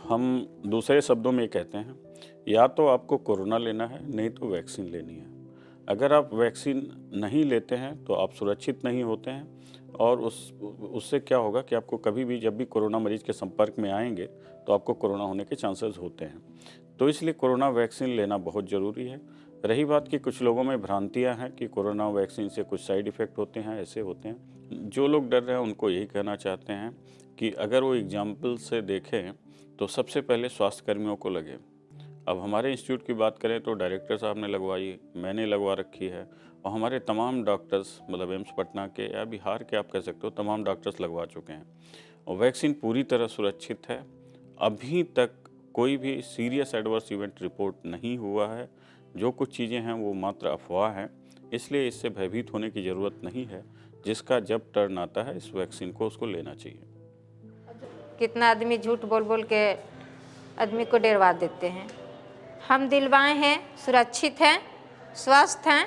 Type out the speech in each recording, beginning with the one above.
हम दूसरे शब्दों में ये कहते हैं, या तो आपको कोरोना लेना है, नहीं तो वैक्सीन लेनी है। अगर आप वैक्सीन नहीं लेते हैं तो आप सुरक्षित नहीं होते हैं और उससे क्या होगा कि आपको कभी भी जब भी कोरोना मरीज के संपर्क में आएंगे तो आपको कोरोना होने के चांसेस होते हैं। तो इसलिए कोरोना वैक्सीन लेना बहुत ज़रूरी है। रही बात कि कुछ लोगों में भ्रांतियां हैं कि कोरोना वैक्सीन से कुछ साइड इफ़ेक्ट होते हैं, ऐसे होते हैं। जो लोग डर रहे हैं उनको यही कहना चाहते हैं कि अगर वो एग्जाम्पल से देखें तो सबसे पहले स्वास्थ्य कर्मियों को लगे। अब हमारे इंस्टीट्यूट की बात करें तो डायरेक्टर साहब ने लगवाई, मैंने लगवा रखी है और हमारे तमाम डॉक्टर्स, मतलब एम्स पटना के या बिहार के आप कह सकते हो, तमाम डॉक्टर्स लगवा चुके हैं और वैक्सीन पूरी तरह सुरक्षित है। अभी तक कोई भी सीरियस एडवर्स इवेंट रिपोर्ट नहीं हुआ है। जो कुछ चीज़ें हैं वो मात्र अफवाह हैं, इसलिए इससे भयभीत होने की ज़रूरत नहीं है। जिसका जब टर्न आता है इस वैक्सीन को उसको लेना चाहिए। कितना आदमी झूठ बोल बोल के आदमी को डरवा देते हैं। हम दिलवाए हैं, सुरक्षित हैं, स्वस्थ हैं।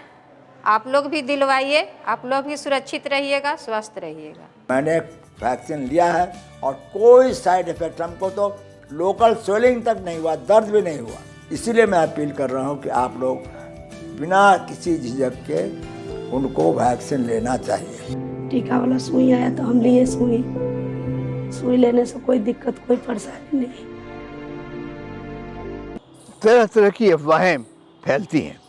आप लोग भी दिलवाइए, आप लोग भी सुरक्षित रहिएगा, स्वस्थ रहिएगा। मैंने वैक्सीन लिया है और कोई साइड इफेक्ट, हमको तो लोकल स्वेलिंग तक नहीं हुआ, दर्द भी नहीं हुआ। इसीलिए मैं अपील कर रहा हूँ कि आप लोग बिना किसी झिझक के उनको वैक्सीन लेना चाहिए। टीका वाला सुई आया तो हम लिए सुई। सुई लेने से कोई दिक्कत, कोई परेशानी नहीं। तरह तरह की अफवाहें फैलती हैं,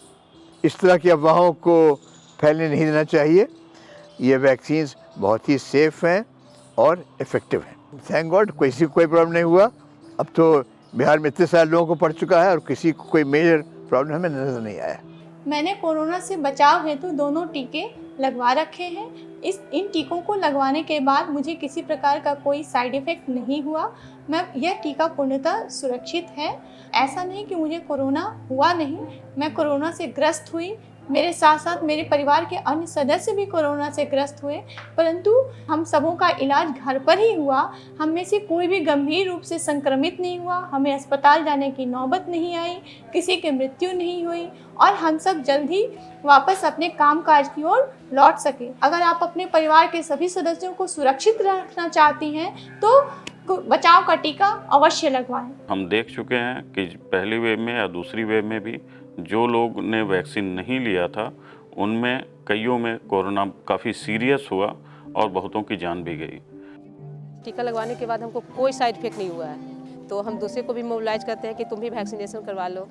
इस तरह की अफवाहों को फैलने नहीं देना चाहिए। ये वैक्सीन्स बहुत ही सेफ़ हैं और इफ़ेक्टिव हैं। थैंक गॉड किसी को कोई प्रॉब्लम नहीं हुआ। अब तो बिहार में इतने सारे लोगों को पड़ चुका है और किसी को कोई मेजर प्रॉब्लम हमें नज़र नहीं आया। मैंने कोरोना से बचाव हेतु दोनों टीके लगवा रखे हैं। इन टीकों को लगवाने के बाद मुझे किसी प्रकार का कोई साइड इफ़ेक्ट नहीं हुआ। यह टीका पूर्णतः सुरक्षित है। ऐसा नहीं कि मुझे कोरोना हुआ नहीं, मैं कोरोना से ग्रस्त हुई। मेरे साथ साथ मेरे परिवार के अन्य सदस्य भी कोरोना से ग्रस्त हुए, परंतु हम सबों का इलाज घर पर ही हुआ। हम में से कोई भी गंभीर रूप से संक्रमित नहीं हुआ, हमें अस्पताल जाने की नौबत नहीं आई, किसी की मृत्यु नहीं हुई और हम सब जल्द ही वापस अपने कामकाज की ओर लौट सके। अगर आप अपने परिवार के सभी सदस्यों को सुरक्षित रखना चाहती हैं तो बचाव का टीका अवश्य लगवाएं। हम देख चुके हैं कि पहली वेव में या दूसरी वेव में भी जो लोग ने वैक्सीन नहीं लिया था उनमें कईयों में कोरोना काफ़ी सीरियस हुआ और बहुतों की जान भी गई। टीका लगवाने के बाद हमको कोई साइड इफेक्ट नहीं हुआ है, तो हम दूसरे को भी मोबिलाइज करते हैं कि तुम भी वैक्सीनेशन करवा लो।